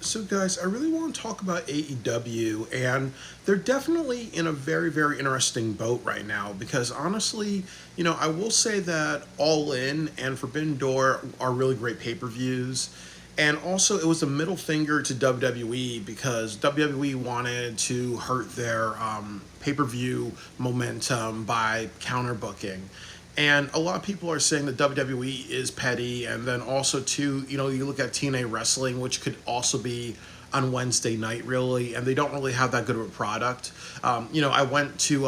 So, guys, I really want to talk about AEW, and they're definitely in a very, very interesting boat right now because honestly, I will say that All In and Forbidden Door are really great pay per views. And also, it was a middle finger to WWE because WWE wanted to hurt their pay per view momentum by counter booking. And a lot of people are saying that WWE is petty, and then also too, you look at TNA wrestling, which could also be on Wednesday night, really, and they don't really have that good of a product. I went to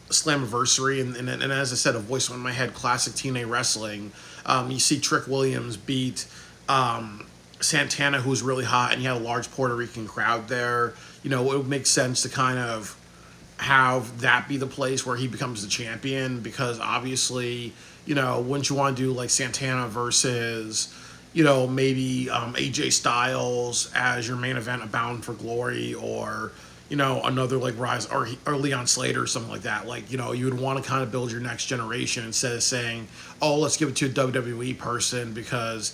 Slammiversary, and as I said, a voice went in my head, classic TNA wrestling. You see Trick Williams beat Santana, who's really hot, and you had a large Puerto Rican crowd there. It would make sense to kind of have that be the place where he becomes the champion because obviously, wouldn't you want to do like Santana versus, maybe AJ Styles as your main event of Bound for Glory or, another like Rise or Leon Slater or something like that. Like, you would want to kind of build your next generation instead of saying, oh, let's give it to a WWE person because,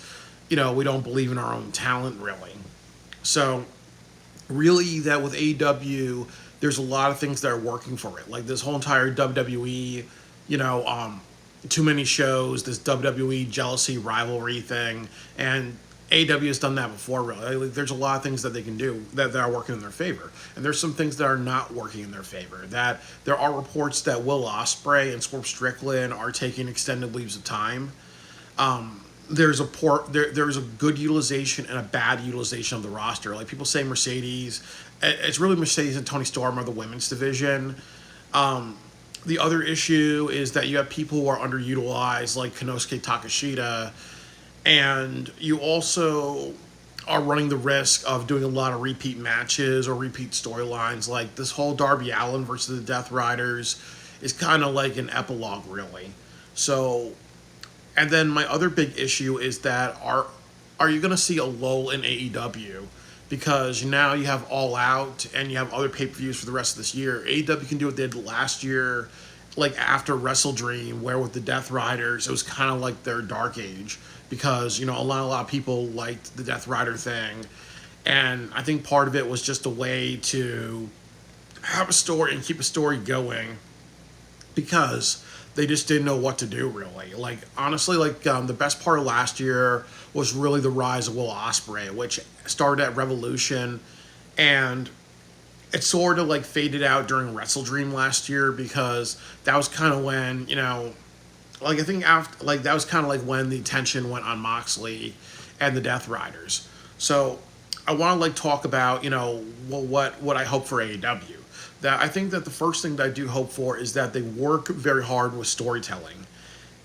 we don't believe in our own talent really. So, really, that with AEW, there's a lot of things that are working for it. Like this whole entire WWE, too many shows, this WWE jealousy rivalry thing, and AEW has done that before. Really, like, there's a lot of things that they can do that are working in their favor, and there's some things that are not working in their favor. That there are reports that Will Ospreay and Swerve Strickland are taking extended leaves of time. There's a good utilization and a bad utilization of the roster. Like people say Mercedes, it's really Mercedes and Tony Storm are the women's division. The other issue is that you have people who are underutilized like Konosuke Takeshita, and you also are running the risk of doing a lot of repeat matches or repeat storylines. Like this whole Darby Allin versus the Death Riders is kind of like an epilogue really. So and then my other big issue is that are you going to see a lull in AEW? Because now you have All Out and you have other pay per views for the rest of this year. AEW can do what they did last year, like after Wrestle Dream, where with the Death Riders, it was kind of like their dark age because, a lot of people liked the Death Rider thing. And I think part of it was just a way to have a story and keep a story going because they just didn't know what to do really. Like honestly, the best part of last year was really the rise of Will Ospreay, which started at Revolution, and it sort of like faded out during Wrestle Dream last year because that was kind of when I think after that was kind of like when the attention went on Moxley and the Death Riders. So I want to talk about what I hope for AEW. That I think that the first thing that I do hope for is that they work very hard with storytelling.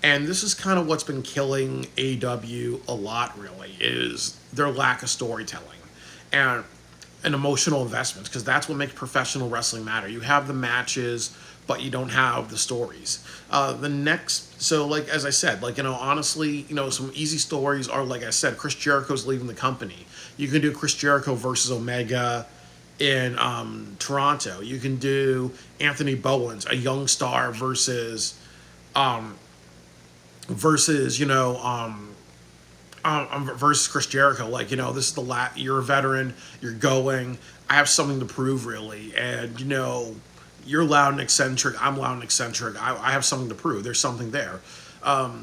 And this is kind of what's been killing AEW a lot, really, is their lack of storytelling and an emotional investment, because that's what makes professional wrestling matter. You have the matches, but you don't have the stories. As I said, honestly, some easy stories are, like I said, Chris Jericho's leaving the company. You can do Chris Jericho versus Omega in Toronto. You can do Anthony Bowens, a young star, versus versus Chris Jericho. This is you're a veteran, you're going. I have something to prove, really, and you're loud and eccentric. I'm loud and eccentric. I have something to prove. There's something there.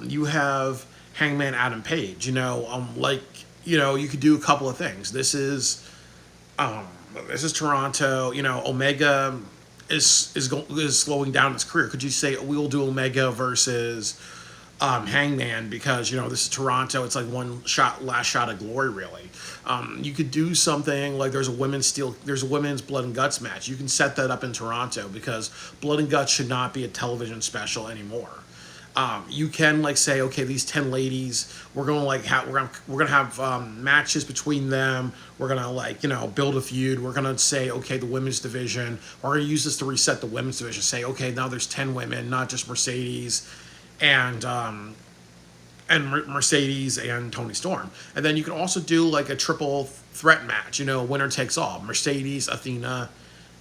You have Hangman Adam Page. You could do a couple of things. This is Toronto. Omega is slowing down his career. Could you say we will do Omega versus Hangman because this is Toronto? It's like last shot of glory, really. You could do something like there's a women's blood and guts match. You can set that up in Toronto because blood and guts should not be a television special anymore. You can say, okay, these 10 ladies, we're gonna have matches between them. We're gonna build a feud. We're gonna say, okay, the women's division. We're gonna use this to reset the women's division. Say, okay, now there's 10 women, not just Mercedes and Mercedes and Tony Storm. And then you can also do a triple threat match. Winner takes all. Mercedes, Athena,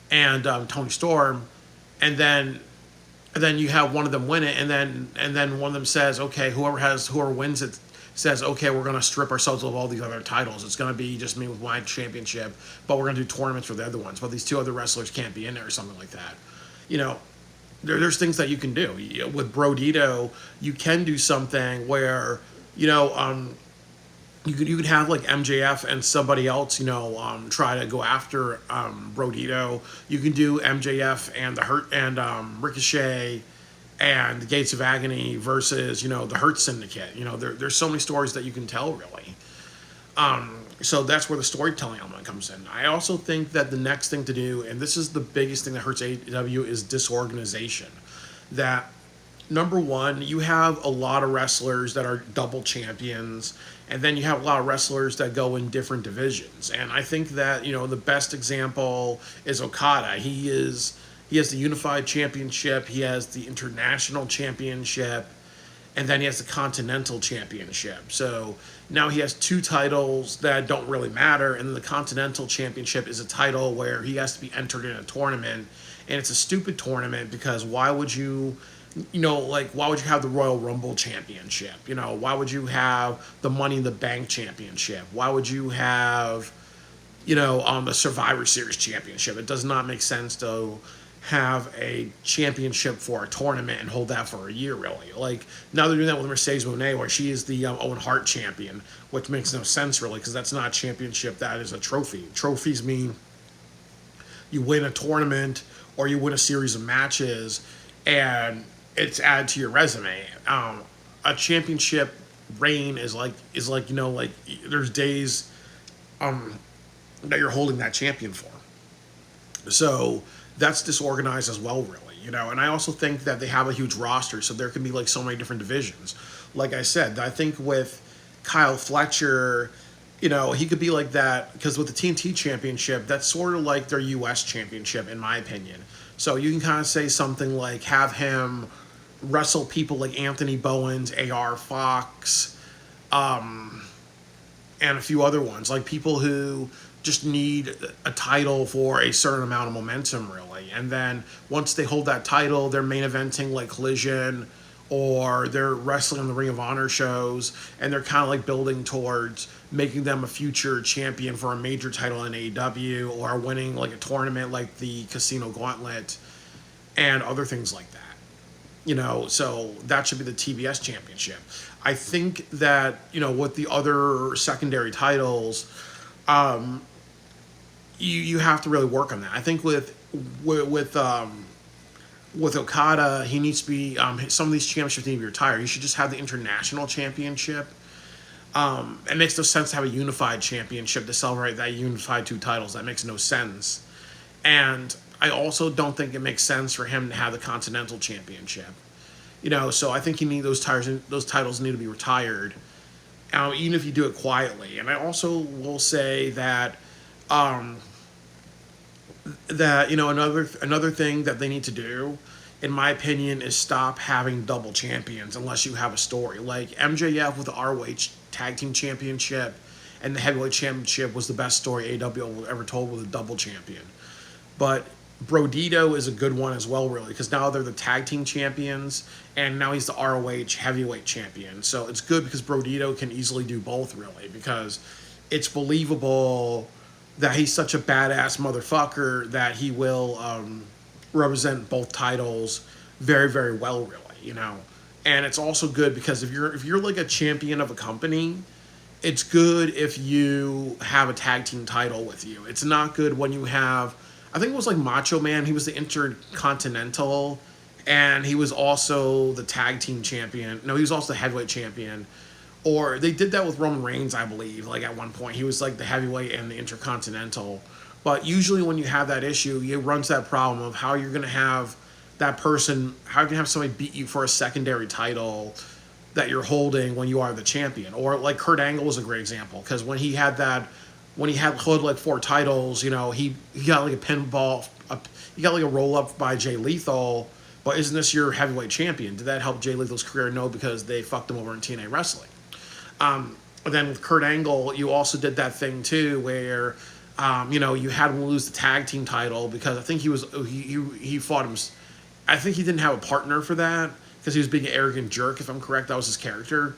and Tony Storm, and then you have one of them win it, and then one of them says, okay, whoever wins it says, okay, we're going to strip ourselves of all these other titles. It's going to be just me with my championship, but we're going to do tournaments for the other ones. But these two other wrestlers can't be in there or something like that. You know, there's things that you can do. With Brodito, you can do something where, you could have like MJF and somebody else, try to go after Brodito. You can do MJF and the Hurt and Ricochet and the Gates of Agony versus the Hurt Syndicate. There's so many stories that you can tell really. So that's where the storytelling element comes in. I also think that the next thing to do, and this is the biggest thing that hurts AEW, is disorganization. That number one, you have a lot of wrestlers that are double champions, and then you have a lot of wrestlers that go in different divisions. And I think that, the best example is Okada. He has the Unified Championship, he has the International Championship, and then he has the Continental Championship. So now he has two titles that don't really matter, and then the Continental Championship is a title where he has to be entered in a tournament, and it's a stupid tournament because why would you why would you have the Royal Rumble Championship? Why would you have the Money in the Bank Championship? Why would you have, the Survivor Series Championship? It does not make sense to have a championship for a tournament and hold that for a year, really. Like, now they're doing that with Mercedes Moné, where she is the Owen Hart champion, which makes no sense, really, because that's not a championship, that is a trophy. Trophies mean you win a tournament or you win a series of matches, and it's added to your resume. A championship reign is like there's days that you're holding that champion for. So that's disorganized as well, really. And I also think that they have a huge roster, so there can be like so many different divisions. Like I said, I think with Kyle Fletcher, he could be like that because with the TNT Championship, that's sort of like their U.S. Championship, in my opinion. So you can kind of say something like have him wrestle people like Anthony Bowens, A.R. Fox, and a few other ones, like people who just need a title for a certain amount of momentum, really. And then once they hold that title, they're main eventing like Collision, or they're wrestling on the Ring of Honor shows, and they're kind of like building towards making them a future champion for a major title in AEW, or winning like a tournament like the Casino Gauntlet and other things like that. So that should be the TBS Championship. I think that, with the other secondary titles, you have to really work on that. I think with Okada, he needs to be some of these championships need to be retired. He should just have the International Championship. It makes no sense to have a unified championship to celebrate that unified two titles. That makes no sense. And I also don't think it makes sense for him to have the Continental Championship. So I think those titles need to be retired, even if you do it quietly. And I also will say that another thing that they need to do, in my opinion, is stop having double champions unless you have a story. Like MJF with the ROH Tag Team Championship and the Heavyweight Championship was the best story AEW ever told with a double champion. But Brodito is a good one as well, really, because now they're the Tag Team Champions, and now he's the ROH Heavyweight Champion. So it's good because Brodito can easily do both, really, because it's believable that he's such a badass motherfucker that he will represent both titles very, very well, really, And it's also good because if you're like a champion of a company, it's good if you have a tag team title with you. It's not good when you have, I think it was like Macho Man, he was the Intercontinental, and he was also the tag team champion. No, he was also the heavyweight champion. Or they did that with Roman Reigns, I believe, like at one point. He was like the heavyweight and the Intercontinental. But usually when you have that issue, it runs that problem of how you're going to have that person, how you can have somebody beat you for a secondary title that you're holding when you are the champion. Or like Kurt Angle was a great example, because when he had held like 4 titles, he got like a pinball, he got like a roll up by Jay Lethal. But isn't this your heavyweight champion? Did that help Jay Lethal's career? No, because they fucked him over in TNA Wrestling. And then with Kurt Angle, you also did that thing too, where you had him lose the tag team title because I think he fought him. I think he didn't have a partner for that because he was being an arrogant jerk. If I'm correct, that was his character.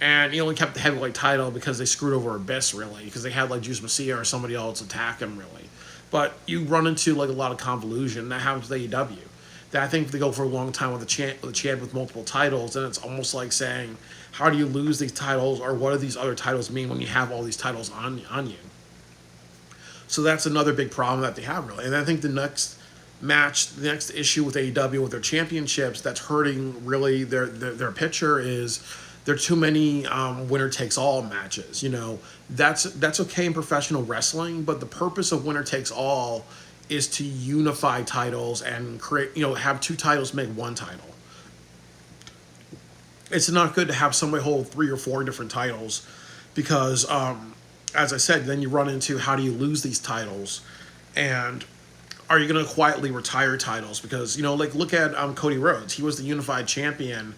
And he only kept the heavyweight title because they screwed over Abyss, really, because they had like Juice Messiah or somebody else attack him, really. But you run into like a lot of convolution. That happens with AEW. That I think if they go for a long time with a champ with multiple titles, then it's almost like saying, how do you lose these titles, or what do these other titles mean when you have all these titles on you? So that's another big problem that they have, really. And I think the next issue with AEW with their championships that's hurting really their picture is there are too many winner takes all matches. That's okay in professional wrestling, but the purpose of winner takes all is to unify titles and create, have two titles make one title. It's not good to have somebody hold 3 or 4 different titles because, as I said, then you run into how do you lose these titles, and are you going to quietly retire titles? Because, like look at Cody Rhodes. He was the unified champion,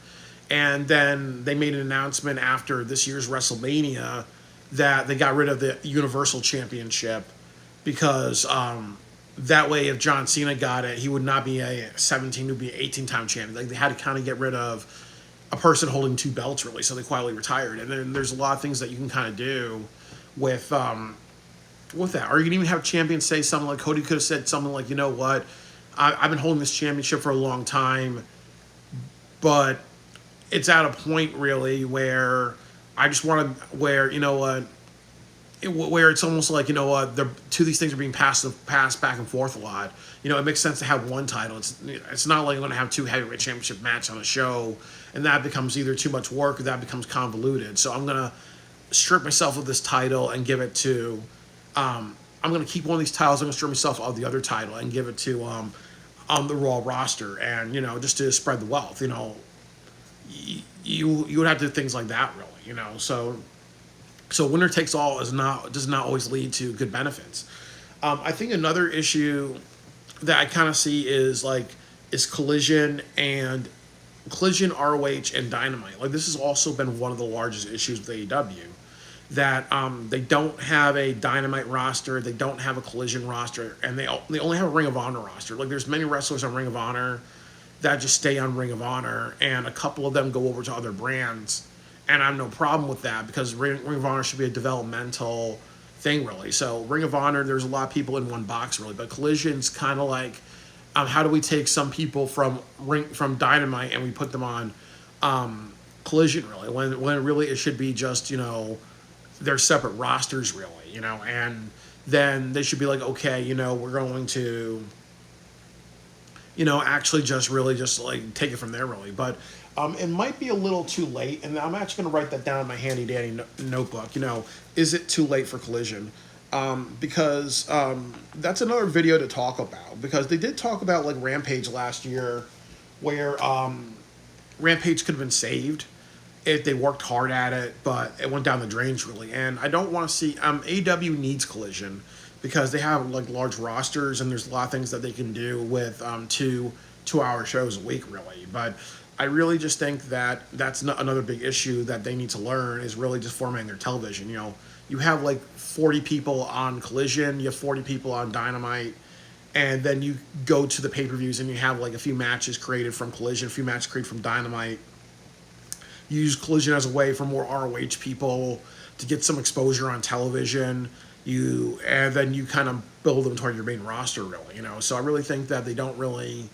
and then they made an announcement after this year's WrestleMania that they got rid of the Universal Championship because that way if John Cena got it, he would not be a 17, he would be an 18-time champion. Like they had to kind of get rid of a person holding 2 belts, really, so they quietly retired. And then there's a lot of things that you can kind of do with that. Or you can even have champions say something like Cody could have said something like, you know what, I've been holding this championship for a long time, but it's at a point really where I just want to, where it's almost like, two of these things are being passed back and forth a lot. It makes sense to have one title. It's not like I'm going to have 2 heavyweight championship matches on a show, and that becomes either too much work or that becomes convoluted. So I'm going to strip myself of this title and give it to, I'm going to keep one of these titles. I'm going to strip myself of the other title and give it to on the Raw roster, and just to spread the wealth. You would have to do things like that, really. So winner takes all does not always lead to good benefits. I think another issue that I kind of see is Collision, ROH, and Dynamite. Like this has also been one of the largest issues with AEW, that they don't have a Dynamite roster, they don't have a Collision roster, and they only have a Ring of Honor roster. Like there's many wrestlers on Ring of Honor that just stay on Ring of Honor, and a couple of them go over to other brands. And I have no problem with that because Ring of Honor should be a developmental thing, really. So Ring of Honor, there's a lot of people in one box, really. But Collision's kind of like, how do we take some people from Dynamite and we put them on Collision, really? When really it should be just, they're separate rosters, really, And then they should be like, okay, we're going to, actually just like take it from there, really. But it might be a little too late, and I'm actually going to write that down in my handy dandy notebook. Is it too late for Collision? Because that's another video to talk about, because they did talk about like Rampage last year, where Rampage could have been saved if they worked hard at it, but it went down the drains, really. And I don't want to see AEW needs Collision because they have like large rosters, and there's a lot of things that they can do with 2-hour shows a week, really. But I really just think that that's another big issue that they need to learn, is really just formatting their television. You have like 40 people on Collision, you have 40 people on Dynamite, and then you go to the pay-per-views and you have like a few matches created from Collision, a few matches created from Dynamite. You use Collision as a way for more ROH people to get some exposure on television. And then you kind of build them toward your main roster, really. So I really think that they don't really.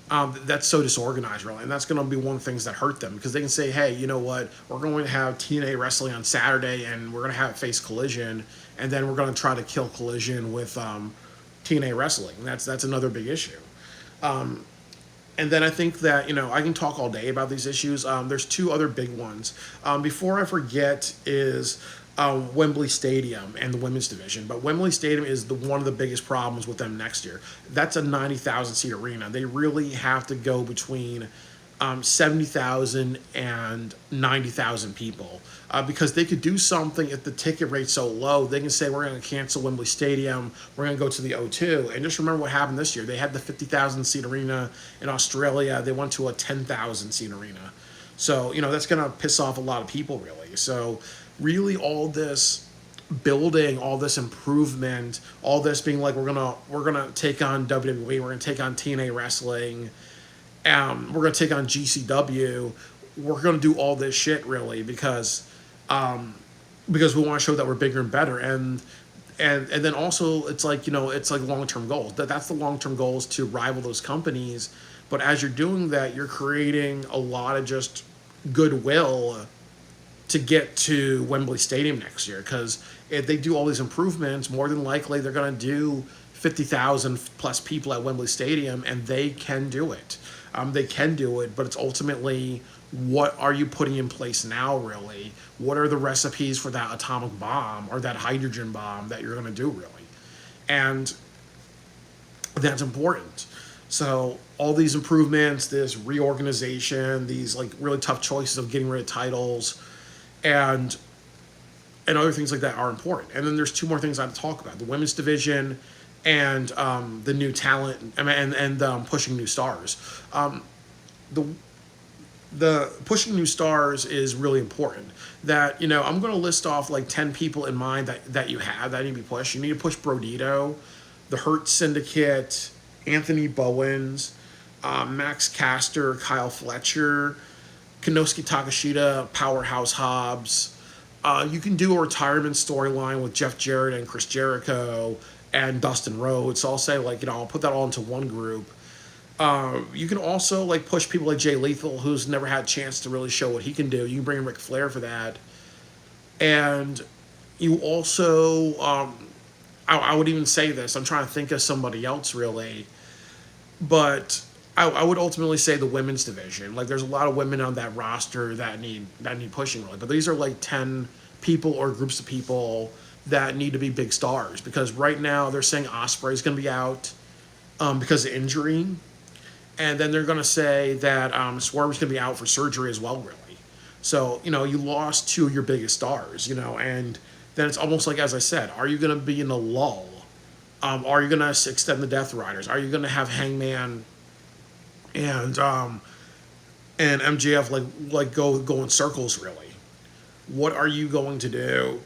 That's so disorganized, really, and that's going to be one of the things that hurt them, because they can say, hey, you know what, we're going to have TNA wrestling on Saturday, and we're going to have it face Collision, and then we're going to try to kill Collision with TNA wrestling. That's another big issue. And then I think that, I can talk all day about these issues. There's 2 other big ones. Before I forget is Wembley Stadium and the women's division. But Wembley Stadium is one of the biggest problems with them next year. That's a 90,000 seat arena. They really have to go between 70,000 and 90,000 people, because they could do something if the ticket rate's so low. They can say, we're going to cancel Wembley Stadium, we're going to go to the O2. And just remember what happened this year. They had the 50,000 seat arena in Australia. They went to a 10,000 seat arena. So, that's going to piss off a lot of people, really. So really all this building, all this improvement, all this being like, we're gonna take on WWE, we're gonna take on TNA wrestling, we're gonna take on GCW, we're going to do all this shit really because we want to show that we're bigger and better. And then also it's like, it's like long-term goals. That's the long-term goals, to rival those companies. But as you're doing that, you're creating a lot of just goodwill to get to Wembley Stadium next year. Because if they do all these improvements, more than likely they're going to do 50,000 plus people at Wembley Stadium, and they can do it. They can do it, but it's ultimately, what are you putting in place now, really? What are the recipes for that atomic bomb or that hydrogen bomb that you're going to do, really? And that's important. So all these improvements, this reorganization, these like really tough choices of getting rid of titles, and other things like that are important. And then there's two more things I have to talk about: the women's division and the new talent, and pushing new stars. The pushing new stars is really important. That, I'm going to list off like 10 people in mind that you have that need to be pushed. You need to push Brodito, the Hurt Syndicate, Anthony Bowens, Max Caster, Kyle Fletcher, Konosuke Takashita, Powerhouse Hobbs. You can do a retirement storyline with Jeff Jarrett and Chris Jericho and Dustin Rhodes. So I'll say, like, I'll put that all into one group. You can also like push people like Jay Lethal, who's never had a chance to really show what he can do. You can bring in Ric Flair for that. And you also, I would even say this, I'm trying to think of somebody else really, but I would ultimately say the women's division. Like, there's a lot of women on that roster that need pushing really, but these are like 10 people or groups of people that need to be big stars, because right now they're saying Ospreay's going to be out because of injury. And then they're going to say that Swerve's going to be out for surgery as well, really. So, you lost two of your biggest stars, and then it's almost like, as I said, are you going to be in a lull? Are you going to extend the Death Riders? Are you going to have Hangman and MJF like go in circles, really? What are you going to do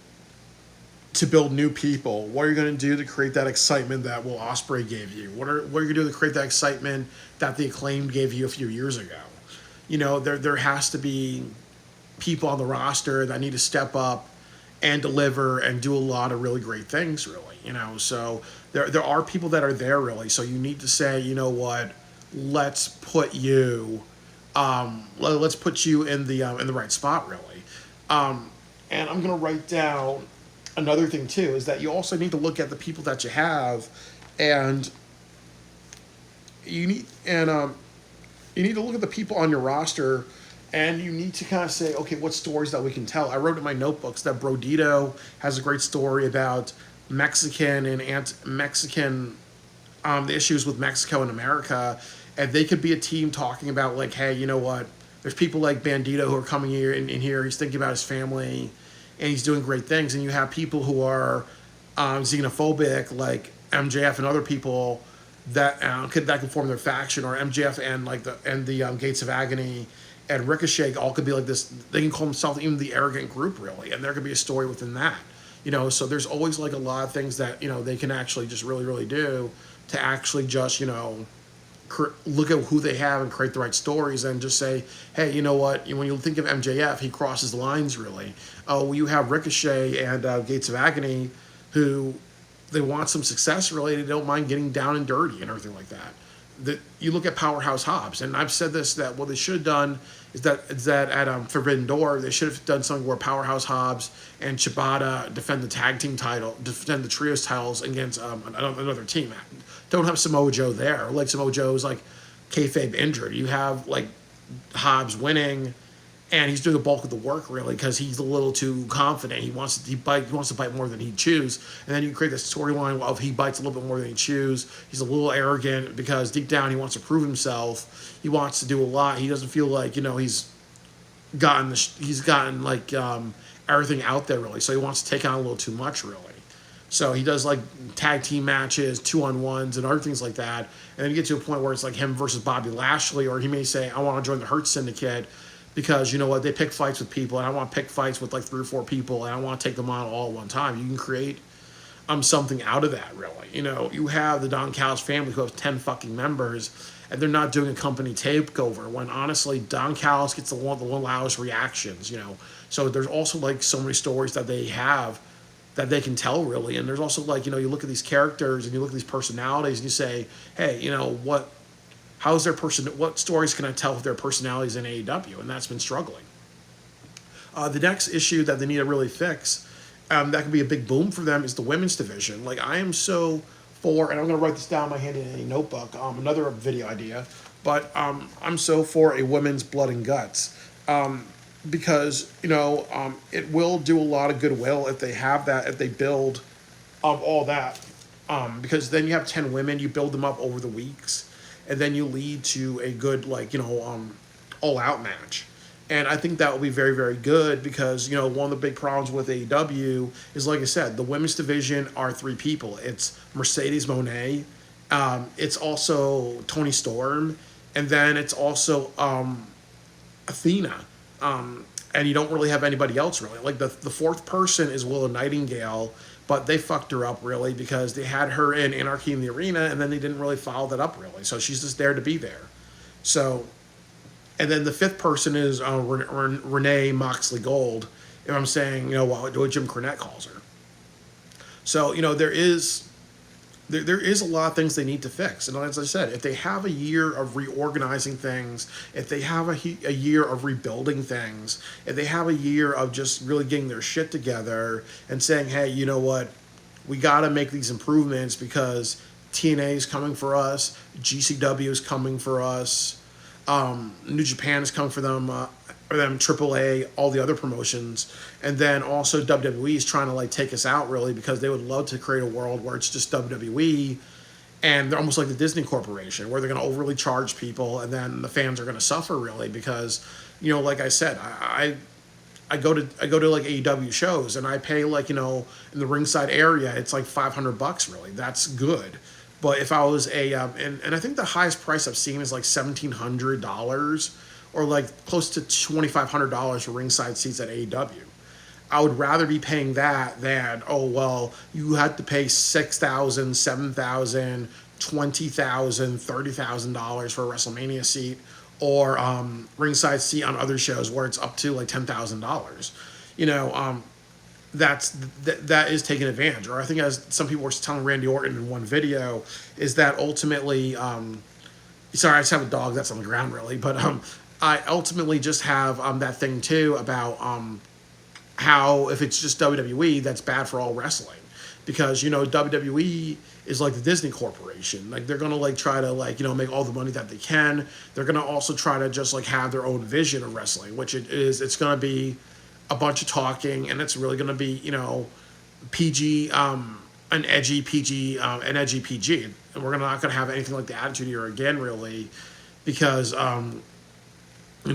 to build new people? What are you going to do to create that excitement that Will Ospreay gave you? What are you going to do to create that excitement that the Acclaimed gave you a few years ago? There has to be people on the roster that need to step up and deliver and do a lot of really great things, really. So there are people that are there, really. So you need to say, you know what, let's put you in the right spot, really. And I'm going to write down another thing too, is that you also need to look at the people that you have, and you need to look at the people on your roster, and you need to kind of say, okay, what stories that we can tell. I wrote in my notebooks that Brodito has a great story about Mexican and Mexican, the issues with Mexico and America, and they could be a team talking about, like, hey, you know what? There's people like Bandito who are coming here in here. He's thinking about his family, and he's doing great things. And you have people who are xenophobic, like MJF and other people that can form their faction, or MJF and the Gates of Agony and Ricochet all could be like this. They can call themselves even the arrogant group, really, and there could be a story within that. So there's always like a lot of things that they can actually just really, really do to actually just look at who they have and create the right stories, and just say, hey, you know what? When you think of MJF, he crosses the lines, really. Oh, well, you have Ricochet and Gates of Agony, who they want some success, really. They don't mind getting down and dirty and everything like that. That you look at Powerhouse Hobbs, and I've said this, that what they should have done is that at Forbidden Door, they should have done something where Powerhouse Hobbs and Shibata defend the trios titles against another team. Don't have Samoa Joe there. Like, Samoa Joe's like kayfabe injured. You have like Hobbs winning, and he's doing the bulk of the work, really, because he's a little too confident. He wants to bite more than he'd choose, and then you create this storyline of he bites a little bit more than he chews. He's a little arrogant because deep down he wants to prove himself. He wants to do a lot. He doesn't feel like he's gotten everything out there, really. So he wants to take on a little too much, really. So he does like tag team matches, 2-on-1s, and other things like that. And then you get to a point where it's like him versus Bobby Lashley, or he may say, I want to join the Hurt Syndicate, because you know what, they pick fights with people, and I want to pick fights with like 3 or 4 people, and I want to take them on all at one time. You can create something out of that, really. You have the Don Callis family who have 10 fucking members, and they're not doing a company takeover when honestly Don Callis gets the loudest reactions. So there's also like so many stories that they have that they can tell, really. And there's also like, you look at these characters and you look at these personalities and you say, hey, what stories can I tell with their personalities in AEW? And that's been struggling. The next issue that they need to really fix, that could be a big boom for them, is the women's division. Like, I am so for, and I'm going to write this down in my hand in a notebook, another video idea, but I'm so for a women's blood and guts. Because, it will do a lot of goodwill if they have that, if they build all that. Because then you have 10 women, you build them up over the weeks, and then you lead to a good, all-out match. And I think that will be very, very good because, one of the big problems with AEW is, like I said, the women's division are 3 people. It's Mercedes Moné, it's also Toni Storm, and then it's also Athena. And you don't really have anybody else, really. Like, the 4th person is Willow Nightingale, but they fucked her up, really, because they had her in Anarchy in the Arena, and then they didn't really follow that up, really. So she's just there to be there. So... And then the 5th person is Renee Moxley Gold, if I'm saying, what Jim Cornette calls her. So, there is a lot of things they need to fix. And as I said, if they have a year of reorganizing things, if they have a year of rebuilding things, if they have a year of just really getting their shit together and saying, hey, you know what, we got to make these improvements because TNA is coming for us, GCW is coming for us, New Japan is coming for them, AAA, all the other promotions, and then also WWE is trying to take us out, really, because they would love to create a world where it's just WWE, and they're almost like the Disney Corporation, where they're going to overly charge people, and then the fans are going to suffer, really, because like I said, I go to AEW shows, and I pay in the ringside area, it's like $500, really. That's good. But if I was and I think the highest price I've seen is like $1,700 or close to $2,500 for ringside seats at AEW. I would rather be paying that than, you had to pay $6,000, $7,000, $20,000, $30,000 for a WrestleMania seat or ringside seat on other shows where it's up to $10,000. That is taking advantage. Or I think, as some people were telling Randy Orton in one video, is that ultimately, sorry, I just have a dog that's on the ground, really, but I ultimately just have that thing too about how if it's just WWE, that's bad for all wrestling, because WWE is like the Disney Corporation. They're gonna try to make all the money that they can. They're gonna also try to just have their own vision of wrestling, which it's gonna be a bunch of talking, and it's really going to be, PG, an edgy PG, and we're not going to have anything like the Attitude Era again, really, because, in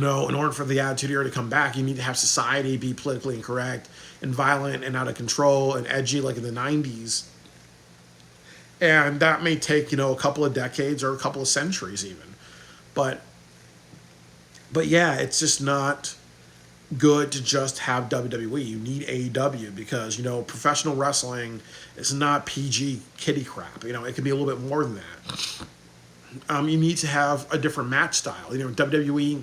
order for the Attitude Era to come back, you need to have society be politically incorrect and violent and out of control and edgy like in the 90s. And that may take, a couple of decades or a couple of centuries even. But yeah, it's just not good to just have WWE. You need AEW because, professional wrestling is not PG kiddie crap. It can be a little bit more than that. You need to have a different match style. WWE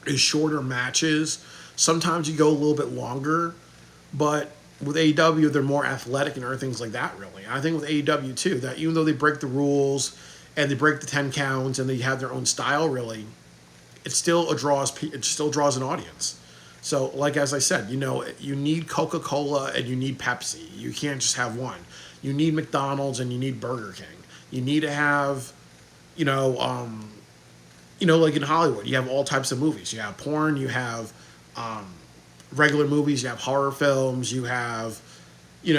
is shorter matches. Sometimes you go a little bit longer, but with AEW, they're more athletic and other things like that, really. I think with AEW, too, that even though they break the rules and they break the 10 counts and they have their own style, really, it still draws an audience. So, as I said, you need Coca-Cola and you need Pepsi. You can't just have one. You need McDonald's and you need Burger King. You need to have, like in Hollywood, you have all types of movies. You have porn, you have regular movies, you have horror films, you have, you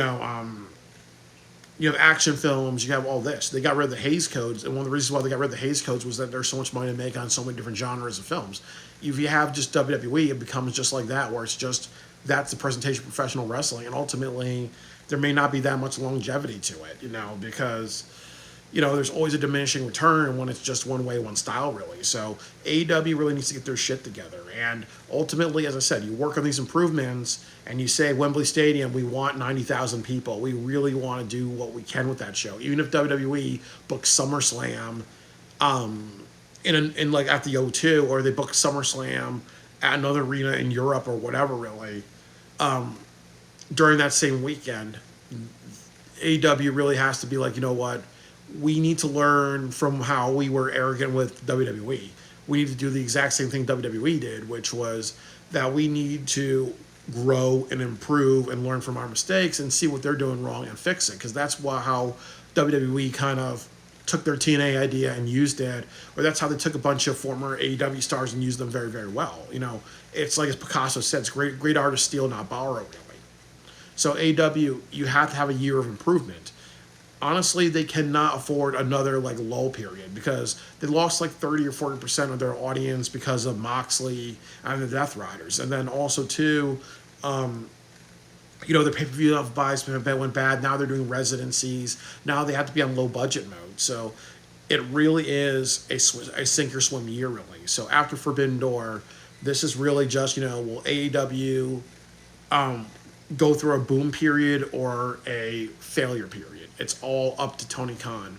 have action films, you have all this. They got rid of the Hays Codes, and one of the reasons why they got rid of the Hays Codes was that there's so much money to make on so many different genres of films. If you have just WWE, it becomes just like that, where it's just, that's the presentation of professional wrestling, and ultimately, there may not be that much longevity to it, because, there's always a diminishing return when it's just one way, one style, really. So AEW really needs to get their shit together. And ultimately, as I said, you work on these improvements and you say, Wembley Stadium, we want 90,000 people. We really want to do what we can with that show. Even if WWE books SummerSlam in like at the O2, or they book SummerSlam at another arena in Europe or whatever, really, during that same weekend, AEW really has to be like, you know what? We need to learn from how we were arrogant with WWE. We need to do the exact same thing WWE did, which was that we need to grow and improve and learn from our mistakes and see what they're doing wrong and fix it. Because that's how WWE kind of took their TNA idea and used it, or that's how they took a bunch of former AEW stars and used them very, very well. It's like as Picasso said, it's great artists steal, not borrow, really. So AEW, you have to have a year of improvement. Honestly, they cannot afford another like lull period, because they lost like 30 or 40% of their audience because of Moxley and the Death Riders. And then also too, the pay-per-view buys went bad. Now they're doing residencies. Now they have to be on low budget mode. So it really is a sink or swim year, really. So after Forbidden Door, this is really just, will AEW go through a boom period or a failure period? It's all up to Tony Khan.